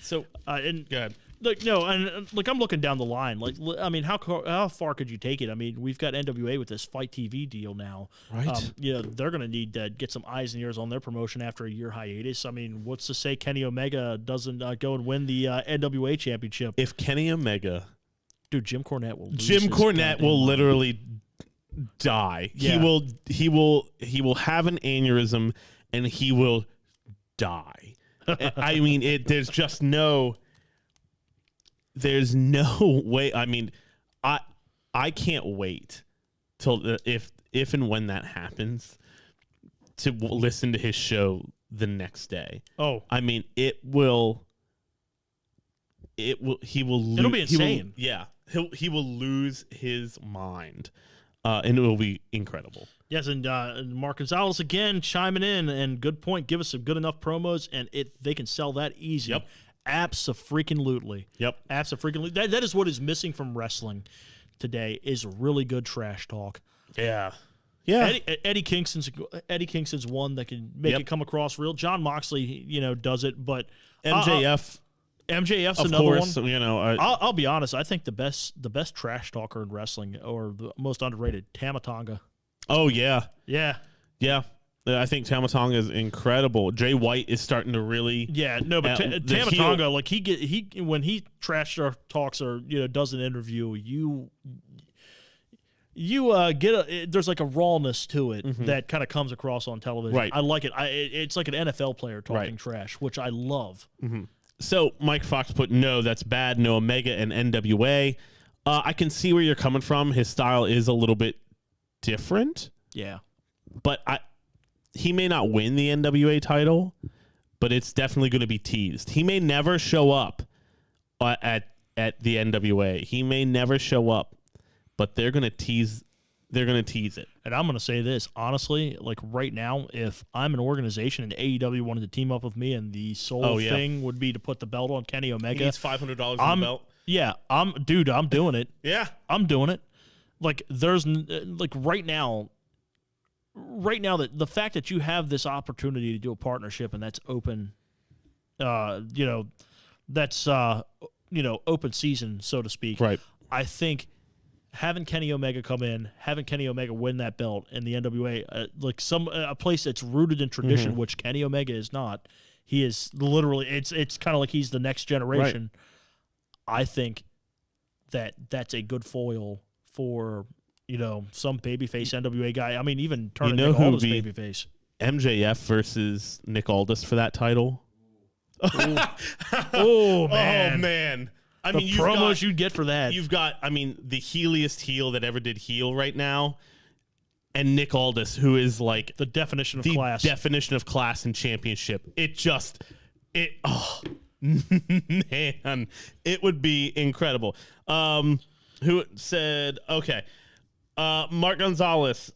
So, and go ahead. Look, I'm looking down the line. Like, I mean, how far could you take it? I mean, we've got NWA with this Fight TV deal now. Right. They're going to need to get some eyes and ears on their promotion after a year hiatus. I mean, what's to say Kenny Omega doesn't go and win the NWA championship? If Kenny Omega, dude, Jim Cornette will literally die. Yeah. He will have an aneurysm and he will die. I mean, there's no way. I mean, I can't wait till if and when that happens to listen to his show the next day. Oh, I mean, he will. It'll be insane. He will lose his mind, and it will be incredible. Yes, and Mark Gonzalez again chiming in, and good point. Give us some good enough promos, and they can sell that easy. Yep. Abso-freaking-lutely. Yep. Abso-freaking-lutely. That is what is missing from wrestling today is really good trash talk. Yeah. Yeah. Eddie Kingston's one that can make it come across real. Jon Moxley, does it, but MJF's another course, one. I'll be honest. I think the best trash talker in wrestling, or the most underrated, Tama Tonga. Oh yeah. Yeah. Yeah. I think Tama Tonga is incredible. Jay White is starting to really. Yeah, no, but Tama Tonga, like he when he trash talks or does an interview, you get there's like a rawness to it that kind of comes across on television. Right. I like it. It's like an NFL player talking trash, which I love. So Mike Fox put no, that's bad. No Omega and NWA. I can see where you're coming from. His style is a little bit different. Yeah, but he may not win the NWA title, but it's definitely going to be teased. He may never show up at the NWA. He may never show up, but they're going to tease. They're going to tease it. And I'm going to say this honestly, like right now, if I'm an organization and AEW wanted to team up with me, and the sole thing would be to put the belt on Kenny Omega, he needs $500 on the belt. Yeah, I'm doing it. Yeah, I'm doing it. Like there's like right now, that the fact that you have this opportunity to do a partnership and that's open, that's open season, so to speak. Right. I think having Kenny Omega come in, having Kenny Omega win that belt in the NWA, like a place that's rooted in tradition, which Kenny Omega is not. He is literally. It's kind of like he's the next generation. Right. I think that's a good foil for some babyface NWA guy. I mean, even turning Nick Aldis babyface. MJF versus Nick Aldis for that title. Oh man! Oh man! I the mean, promos you'd get for that. You've got, I mean, the heeliest heel that ever did heel right now, and Nick Aldis, who is like the definition of class and championship. Man, it would be incredible. Who said okay? Mark Gonzalez.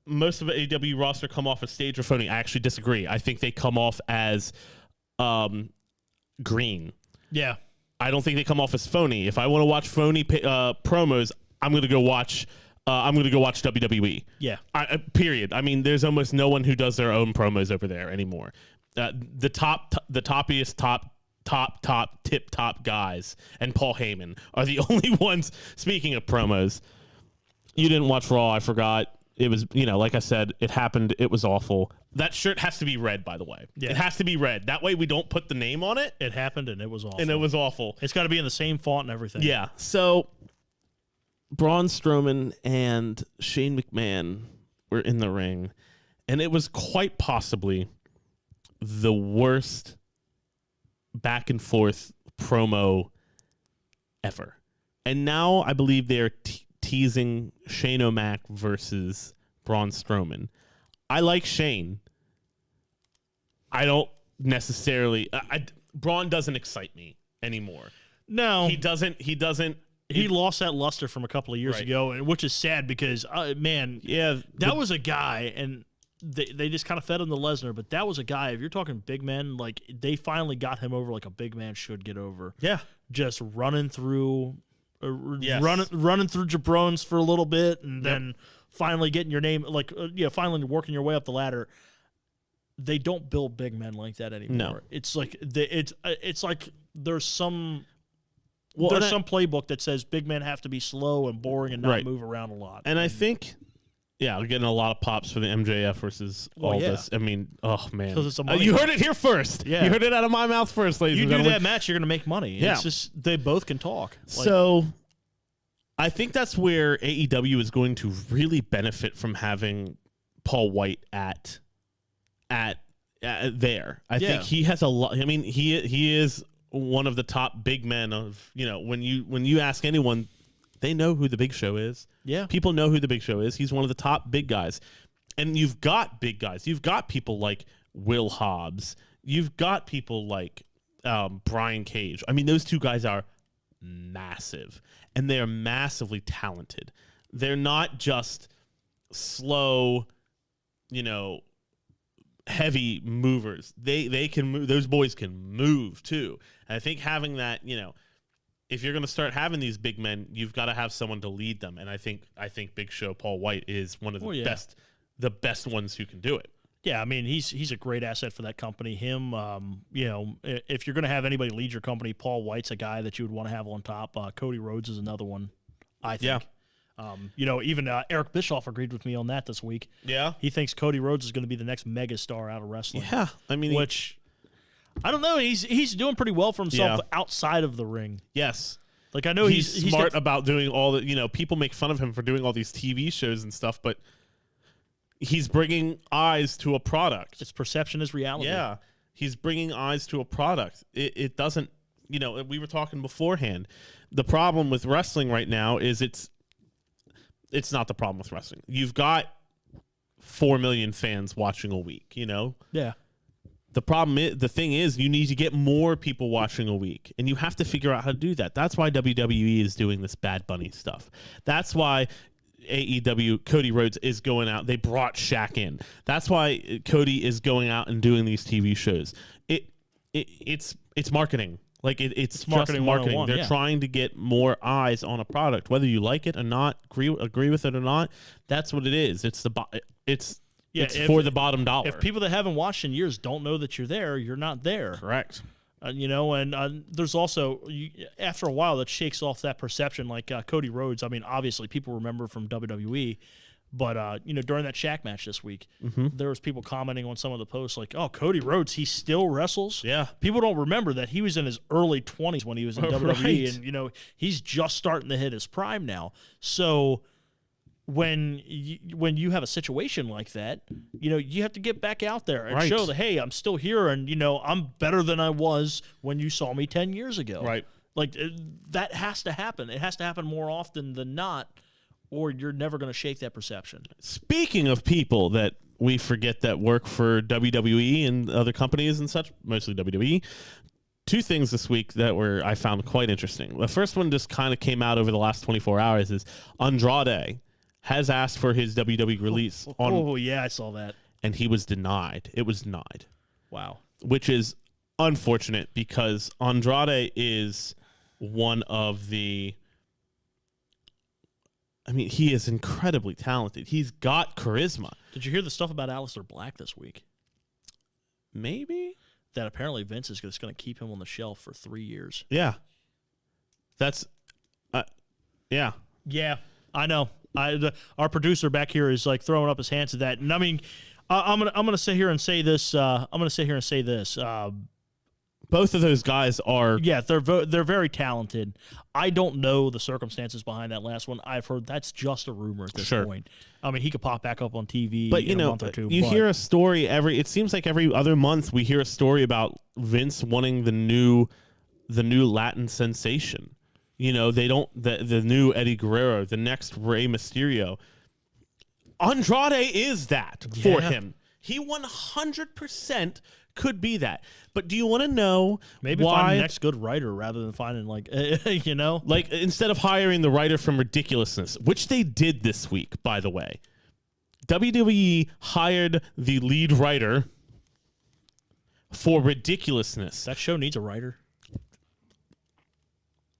Most of the AEW roster come off as stage or phony. I actually disagree. I think they come off as green. Yeah. I don't think they come off as phony. If I want to watch phony promos, I'm going to go watch. I'm going to go watch WWE. Yeah. Period. I mean, there's almost no one who does their own promos over there anymore. The toppiest tip top guys and Paul Heyman are the only ones. Speaking of promos, you didn't watch Raw. I forgot. It was, like I said, it happened. It was awful. That shirt has to be red, by the way. Yeah. It has to be red. That way we don't put the name on it. It happened, and it was awful. It's got to be in the same font and everything. Yeah. So Braun Strowman and Shane McMahon were in the ring, and it was quite possibly the worst back and forth promo ever. And now I believe they're teasing Shane O'Mac versus Braun Strowman. I like Shane. I don't necessarily. Braun doesn't excite me anymore. No, he doesn't. He lost that luster from a couple of years ago, and which is sad because that was a guy, and they just kind of fed him to Lesnar. But that was a guy. If you're talking big men, like they finally got him over like a big man should get over. Yeah, just running through. Running through jabrones for a little bit, and then finally getting your name, finally working your way up the ladder. They don't build big men like that anymore. No. It's like it's like there's some playbook that says big men have to be slow and boring and not move around a lot. And I think, we're getting a lot of pops for the MJF versus Aldis. I mean, oh man, you heard it here first. Yeah. You heard it out of my mouth first, ladies and gentlemen. You do that match, you're going to make money. Yeah. It's just they both can talk. So I think that's where AEW is going to really benefit from having Paul White at there. I think he has a lot. I mean, he is one of the top big men of, when you ask anyone, they know who the Big Show is. Yeah. People know who the Big Show is. He's one of the top big guys. And you've got big guys. You've got people like Will Hobbs. You've got people like Brian Cage. I mean, those two guys are massive. And they are massively talented. They're not just slow, heavy movers. They can move. Those boys can move too. And I think having that, if you're going to start having these big men, you've got to have someone to lead them. And I think Big Show Paul White is one of the best ones who can do it. Yeah, I mean, he's a great asset for that company. Him, if you're going to have anybody lead your company, Paul White's a guy that you would want to have on top. Cody Rhodes is another one, I think. Even Eric Bischoff agreed with me on that this week. Yeah. He thinks Cody Rhodes is going to be the next megastar out of wrestling. Yeah. I mean, which I don't know. He's doing pretty well for himself outside of the ring. Yes. Like, I know he's smart about doing all the, people make fun of him for doing all these TV shows and stuff, but he's bringing eyes to a product. Its perception is reality. Yeah. He's bringing eyes to a product. It doesn't, we were talking beforehand. The problem with wrestling right now is it's not the problem with wrestling. You've got 4 million fans watching a week, Yeah. The thing is, you need to get more people watching a week, and you have to figure out how to do that. That's why WWE is doing this Bad Bunny stuff. That's why AEW, Cody Rhodes is going out. They brought Shaq in. That's why Cody is going out and doing these TV shows. It's marketing. Like it's just marketing. They're trying to get more eyes on a product, whether you like it or not, agree with it or not. That's what it is. It's for the bottom dollar. If people that haven't watched in years don't know that you're there, you're not there. Correct. And there's also, after a while, that shakes off that perception. Like Cody Rhodes, I mean, obviously people remember from WWE, but during that Shaq match this week, there was people commenting on some of the posts like, "Oh, Cody Rhodes, he still wrestles." Yeah. People don't remember that he was in his early 20s when he was in WWE, Right. and he's just starting to hit his prime now. So when you have a situation like that, you have to get back out there and show that, hey, I'm still here, and I'm better than I was when you saw me 10 years ago. Right. Like that has to happen. It has to happen more often than not, or you're never going to shake that perception. Speaking of people that we forget that work for WWE and other companies and such, mostly WWE, 2 things this week that I found quite interesting. The first one just kind of came out over the last 24 hours is Andrade has asked for his WWE release. Yeah, I saw that. And he was denied. It was denied. Wow. Which is unfortunate because Andrade is one of the... I mean, he is incredibly talented. He's got charisma. Did you hear the stuff about Aleister Black this week? Maybe? That apparently Vince is just going to keep him on the shelf for 3 years. Yeah. That's... yeah. Yeah, I know. Our producer back here is like throwing up his hands at that, and I mean, I'm gonna sit here and say this. Both of those guys are. Yeah, they're very talented. I don't know the circumstances behind that last one. I've heard that's just a rumor at this point. I mean, he could pop back up on TV, but in a month or two. You hear a story it seems like every other month we hear a story about Vince wanting the new Latin sensation. They don't the new Eddie Guerrero, the next Rey Mysterio. Andrade is that for him. He 100% could be that. But do you want to know maybe why find the next good writer rather than finding like instead of hiring the writer from Ridiculousness, which they did this week, by the way. WWE hired the lead writer for Ridiculousness. That show needs a writer.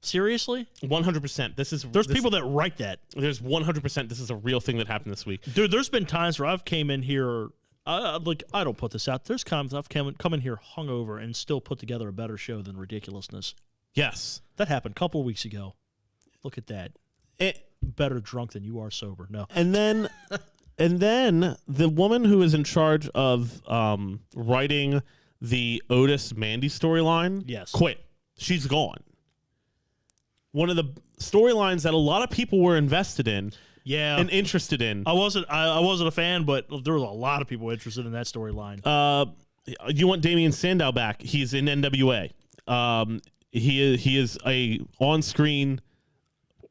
Seriously? 100%. There's people that write that. There's 100%. This is a real thing that happened this week. Dude, there's been times where I've came in here, I don't put this out. There's times I've come in here hungover and still put together a better show than Ridiculousness. Yes. That happened a couple of weeks ago. Look at that. Better drunk than you are sober. No. And then the woman who is in charge of writing the Otis Mandy storyline quit. She's gone. One of the storylines that a lot of people were invested in and interested in. I wasn't a fan, but there was a lot of people interested in that storyline. You want Damian Sandow back. He's in NWA. He is a on-screen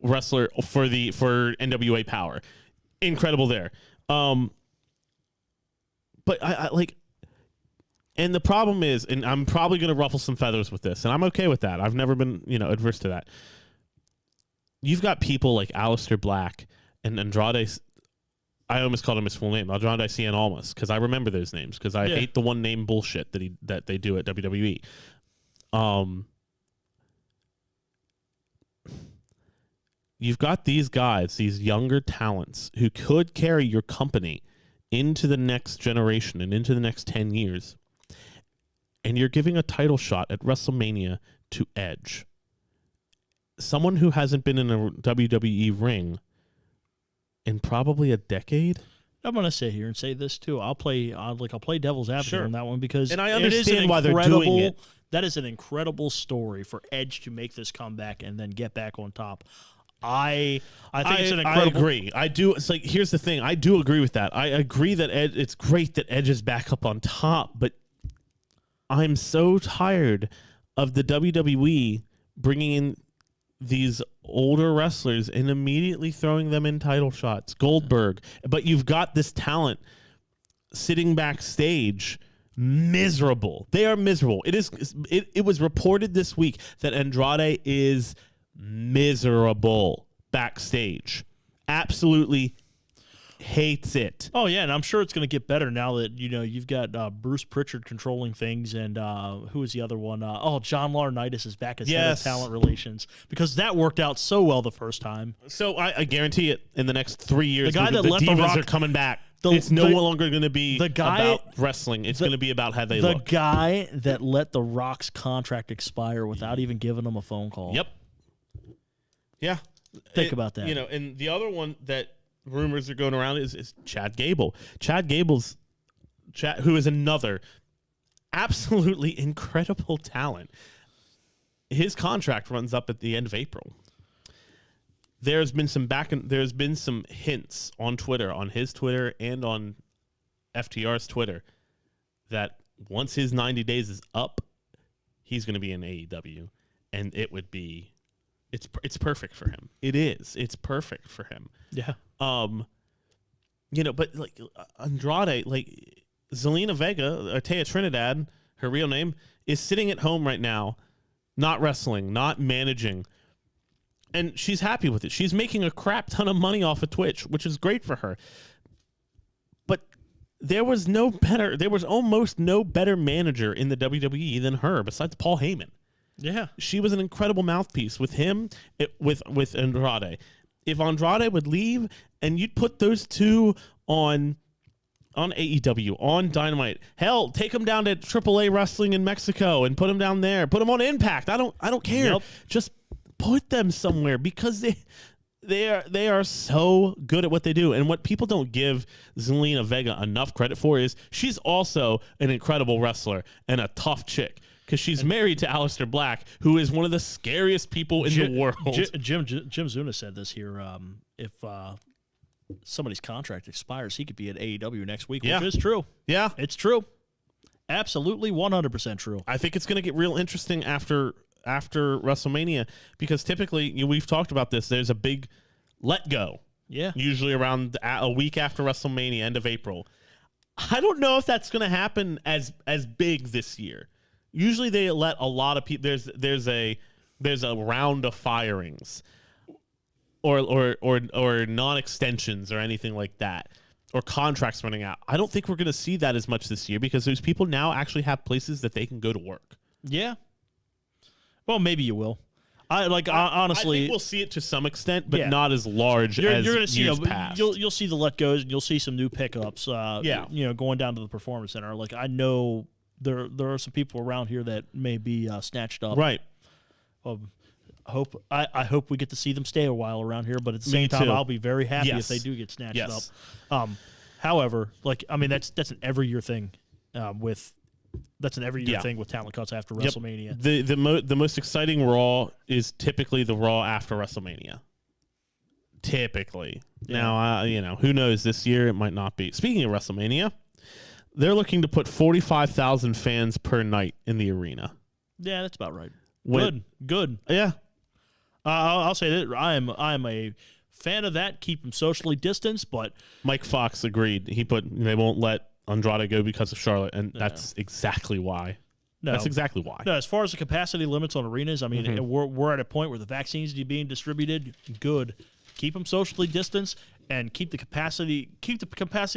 wrestler for NWA Power. Incredible there. But I like... And the problem is, and I'm probably going to ruffle some feathers with this, and I'm okay with that. I've never been, adverse to that. You've got people like Aleister Black and Andrade. I almost called him his full name, Andrade Cien Almas, because I remember those names because I hate the one name bullshit that they do at WWE. You've got these guys, these younger talents who could carry your company into the next generation and into the next 10 years. And you're giving a title shot at WrestleMania to Edge. Someone who hasn't been in a WWE ring in probably a decade. I'm gonna sit here and say this too. I'll play devil's advocate Sure. on that one because And I it is understand an why they're doing it. That is an incredible story for Edge to make this comeback and then get back on top. I think it's an incredible. I agree. I do. It's like, here's the thing. I do agree with that. I agree that it's great that Edge is back up on top, but I'm so tired of the WWE bringing in these older wrestlers and immediately throwing them in title shots. Goldberg. But you've got this talent sitting backstage miserable. They are miserable. It was reported this week that Andrade is miserable backstage. Absolutely hates it. Oh yeah, and I'm sure it's going to get better now that you've got Bruce Pritchard controlling things, and who is the other one? John Laurinaitis is back as head of talent relations because that worked out so well the first time. So I guarantee it. In the next 3 years, the guy that the let Divas the Rock are coming back. It's no longer going to be about wrestling. It's going to be about how they look. The guy that let the Rock's contract expire without even giving him a phone call. Yep. Yeah. Think about that. And the other one that rumors are going around is Chad Gable. Chad Gable's who is another absolutely incredible talent. His contract runs up at the end of April. There's been some hints on Twitter, on his Twitter and on FTR's Twitter, that once his 90 days is up, he's going to be in AEW, and it's perfect for him. It is. It's perfect for him. Yeah. But like Andrade, like Zelina Vega, or Taya Trinidad, her real name, is sitting at home right now, not wrestling, not managing. And she's happy with it. She's making a crap ton of money off of Twitch, which is great for her. But there was almost no better manager in the WWE than her, besides Paul Heyman. Yeah. She was an incredible mouthpiece with him, with Andrade. If Andrade would leave and you'd put those two on AEW, on Dynamite, hell, take them down to AAA Wrestling in Mexico and put them down there. Put them on Impact. I don't care. Yep. Just put them somewhere because they are so good at what they do. And what people don't give Zelina Vega enough credit for is she's also an incredible wrestler and a tough chick. Because she's married to Aleister Black, who is one of the scariest people in the world. Jim Zuna said this here. If somebody's contract expires, he could be at AEW next week, which is true. Yeah. It's true. Absolutely 100% true. I think it's going to get real interesting after WrestleMania because typically, we've talked about this, there's a big let go. Yeah. Usually around a week after WrestleMania, end of April. I don't know if that's going to happen as big this year. Usually they let a lot of people. There's a round of firings, or non-extensions or anything like that, or contracts running out. I don't think we're going to see that as much this year because those people now actually have places that they can go to work. Yeah. Well, maybe you will. Honestly, I think we'll see it to some extent, but not as large you're as gonna see years past. You'll see the let goes, and you'll see some new pickups. Going down to the Performance Center. Like I know. There are some people around here that may be snatched up. Right. I hope we get to see them stay a while around here, but at the same time, I'll be very happy if they do get snatched up. However, that's an every year thing. That's an every year thing with talent cuts after WrestleMania. The most exciting Raw is typically the Raw after WrestleMania. Typically. Yeah. Now, who knows? This year it might not be. Speaking of WrestleMania. They're looking to put 45,000 fans per night in the arena. Yeah, that's about right. Good. Yeah. I'll say that I am a fan of that. Keep them socially distanced, but Mike Fox agreed. They won't let Andrade go because of Charlotte, and that's exactly why. No, that's exactly why. No, as far as the capacity limits on arenas, I mean, we're at a point where the vaccines are being distributed. Good. Keep them socially distanced. And keep the capacity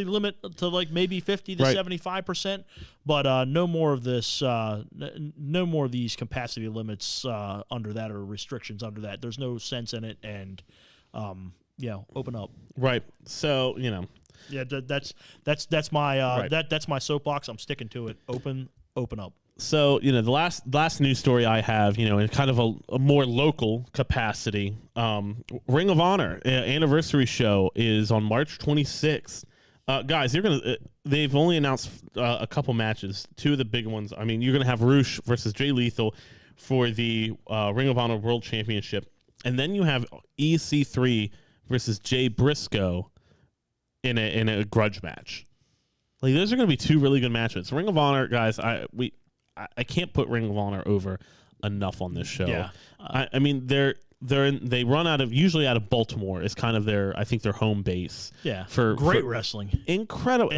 limit to like maybe 50 to 75%, but no more of this, no more of these capacity limits under that or restrictions under that. There's no sense in it, and open up. Right. So Yeah, that's my that's my soapbox. I'm sticking to it. Open up. So, the last news story I have, in kind of a more local capacity, Ring of Honor anniversary show is on March 26th. Guys, they've only announced a couple matches, two of the big ones. I mean, you're going to have Roosh versus Jay Lethal for the Ring of Honor World Championship. And then you have EC3 versus Jay Briscoe in a grudge match. Like, those are going to be two really good matches. Ring of Honor, guys, I can't put Ring of Honor over enough on this show. Yeah. I mean, they run usually out of Baltimore is kind of their home base. Yeah. For wrestling. Incredible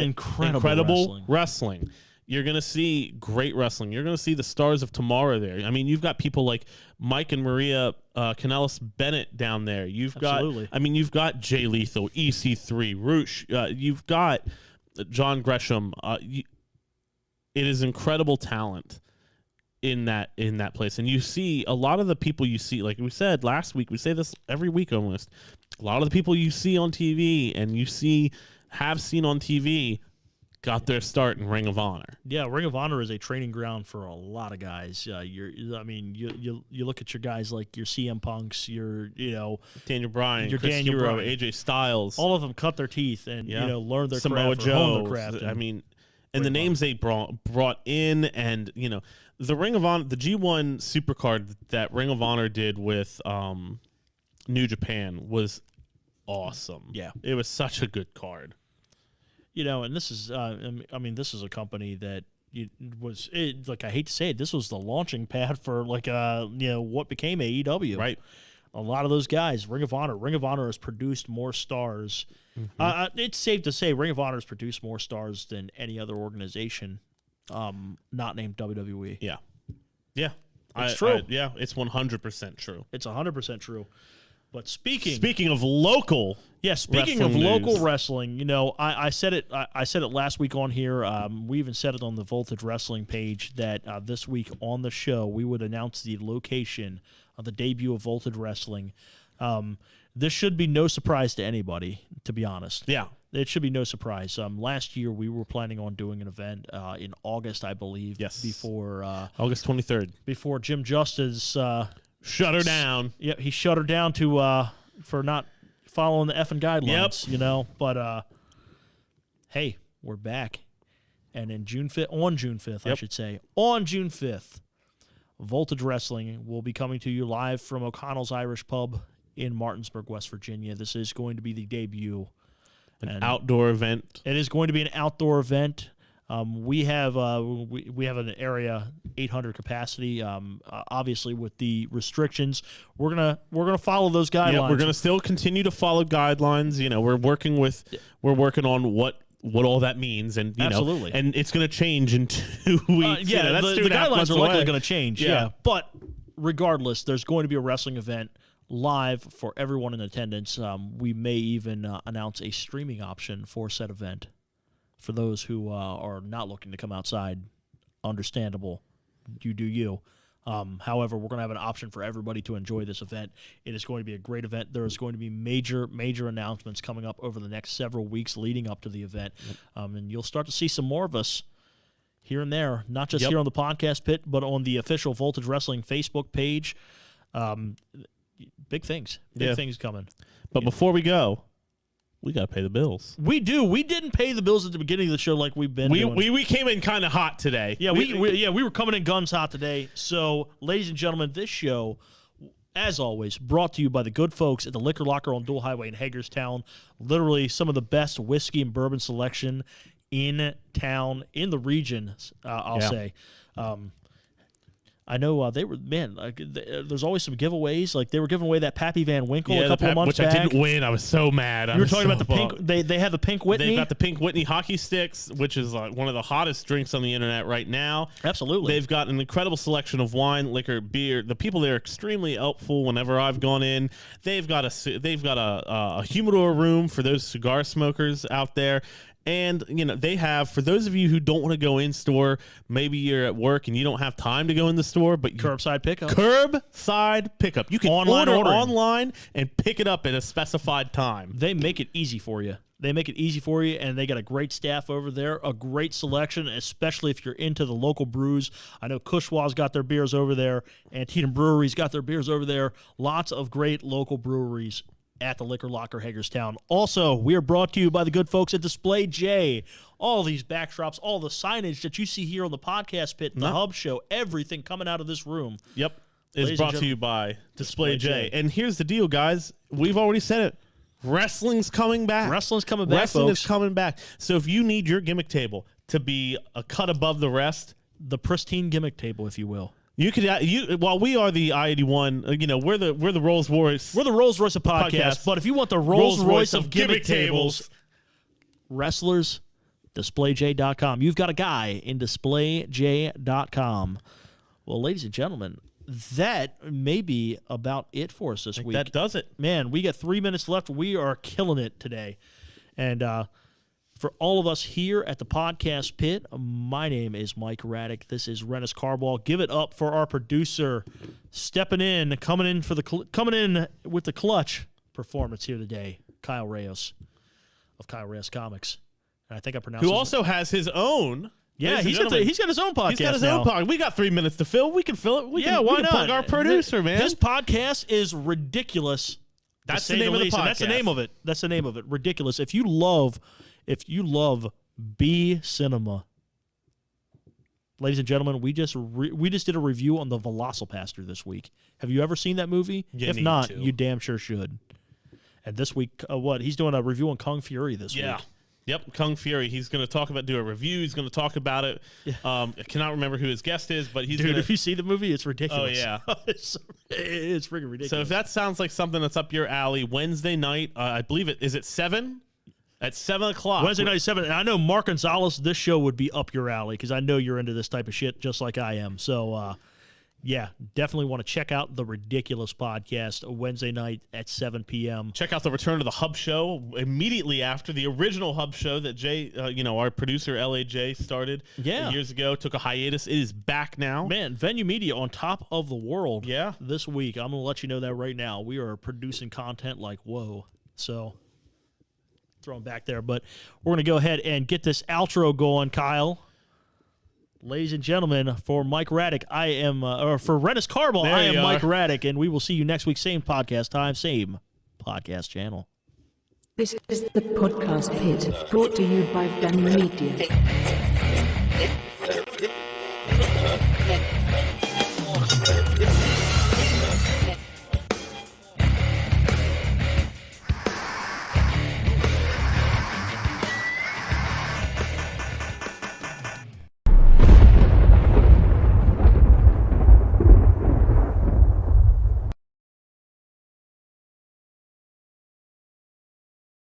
wrestling. You're going to see great wrestling. You're going to see the stars of tomorrow there. I mean, you've got people like Mike and Maria Kanellis Bennett down there. You've got Jay Lethal, EC3, Roosh. You've got John Gresham. It is incredible talent in that place. And you see a lot of the people you see, like we said last week, we say this every week almost, a lot of the people you see on TV and have seen on TV got their start in Ring of Honor. Yeah, Ring of Honor is a training ground for a lot of guys. You look at your guys like your CM Punks, your Daniel Bryan, your Chris Daniel Hero, Bryan. AJ Styles. All of them cut their teeth and learn their Samoa craft, or hone Joe. their craft. I mean, and the names they brought in, and the Ring of Honor, the G1 Supercard that Ring of Honor did with New Japan was awesome. Yeah, it was such a good card. And this is, this is a company that I hate to say it, this was the launching pad for what became AEW. Right. A lot of those guys, Ring of Honor has produced more stars. Mm-hmm. It's safe to say Ring of Honor has produced more stars than any other organization, not named WWE. Yeah. Yeah. It's true. It's 100% true. It's 100% true. But speaking of local, local wrestling, I said it. I said it last week on here. We even said it on the Voltage Wrestling page that this week on the show we would announce the location of the debut of Voltage Wrestling. This should be no surprise to anybody, to be honest. Yeah, it should be no surprise. Last year we were planning on doing an event in August, I believe. Yes, before August 23rd. Before Jim Justice. Shut her down. Yeah, he shut her down for not following the effing guidelines. Yep. But hey, we're back, and on June 5th, I should say, on June 5th, Voltage Wrestling will be coming to you live from O'Connell's Irish Pub in Martinsburg, West Virginia. This is going to be the debut, an outdoor event. It is going to be an outdoor event. We have an area 800 capacity. Obviously, with the restrictions, we're gonna follow those guidelines. Yeah, we're gonna still continue to follow guidelines. We're working on what all that means, and absolutely, and it's gonna change in 2 weeks. That's the guidelines are likely going to change. Yeah, but regardless, there's going to be a wrestling event live for everyone in attendance. We may even announce a streaming option for said event. For those who are not looking to come outside, understandable. You do you. However, we're going to have an option for everybody to enjoy this event. It is going to be a great event. There is going to be major announcements coming up over the next several weeks leading up to the event. And you'll start to see some more of us here and there, not just here on the podcast pit, but on the official Voltage Wrestling Facebook page. Big things. Big things coming. But before we go, we got to pay the bills. We do. We didn't pay the bills at the beginning of the show like we've been doing. We came in kind of hot today. Yeah, we were coming in guns hot today. So, ladies and gentlemen, this show, as always, brought to you by the good folks at the Liquor Locker on Dual Highway in Hagerstown. Literally some of the best whiskey and bourbon selection in town, in the region, I'll say. I know they were, there's always some giveaways. Like they were giving away that Pappy Van Winkle a couple of months back. Which I didn't win. I was so mad. You were talking about the pink. They have the Pink Whitney. They've got the Pink Whitney hockey sticks, which is like one of the hottest drinks on the internet right now. Absolutely. They've got an incredible selection of wine, liquor, beer. The people there are extremely helpful whenever I've gone in. They've got a humidor room for those cigar smokers out there. And, they have, for those of you who don't want to go in store, maybe you're at work and you don't have time to go in the store, but Curbside pickup. Curbside pickup. You can Online order ordering. online and pick it up at a specified time. They make it easy for you. And they got a great staff over there, a great selection, especially if you're into the local brews. I know Cushwa's got their beers over there. Antietam Brewery's got their beers over there. Lots of great local breweries at the Liquor Locker, Hagerstown. Also, we are brought to you by the good folks at Display J. All these backdrops, all the signage that you see here on the podcast pit, the Hub Show, everything coming out of this room. Yep. Is Ladies brought and to you by Display J. J. And here's the deal, guys. We've already said it. Wrestling's coming back. Wrestling is coming back. So if you need your gimmick table to be a cut above the rest, the pristine gimmick table, if you will. You could while we are the I-81, we're the Rolls Royce. We're the Rolls Royce of podcast. But if you want the Rolls Royce of gimmick tables, wrestlers, DisplayJ.com. You've got a guy in DisplayJ.com. Well, ladies and gentlemen, that may be about it for us this week. That does it. Man, we got 3 minutes left. We are killing it today. And for all of us here at the podcast pit, my name is Mike Raddick. This is Rennis Carball. Give it up for our producer, coming in with the clutch performance here today, Kyle Reyes of Kyle Reyes Comics. And I think I pronounced who also has his own. Yeah, he's got his own podcast. He's got his own podcast. We got 3 minutes to fill. We can fill it. Why not? Plug our producer, man. His podcast is ridiculous. That's the name of the podcast. That's the name of it. Ridiculous. If you love B cinema, ladies and gentlemen, we just did a review on the Velocipaster this week. Have you ever seen that movie? If not, you damn sure should. And this week, he's doing a review on Kung Fury this week. Yep, Kung Fury. He's going to do a review. He's going to talk about it. Yeah. I cannot remember who his guest is, but he's if you see the movie, it's ridiculous. Oh, yeah. it's freaking ridiculous. So if that sounds like something that's up your alley, Wednesday night, I believe is it 7? At 7 o'clock. Wednesday night, 7. And I know, Mark Gonzalez, this show would be up your alley because I know you're into this type of shit just like I am. So, yeah, definitely want to check out the Ridiculous podcast Wednesday night at 7 p.m. Check out the return of the Hub Show immediately after the original Hub Show that Jay, our producer, LAJ, started years ago. Took a hiatus. It is back now. Man, Venue Media on top of the world Yeah. this week. I'm going to let you know that right now. We are producing content like, whoa. So, throwing back there. But we're going to go ahead and get this outro going, Kyle. Ladies and gentlemen, for Mike Raddick, for Rennis Carball, I am Mike Raddick, and we will see you next week, same podcast time, same podcast channel. This is the Podcast Pit, brought to you by Ben Media.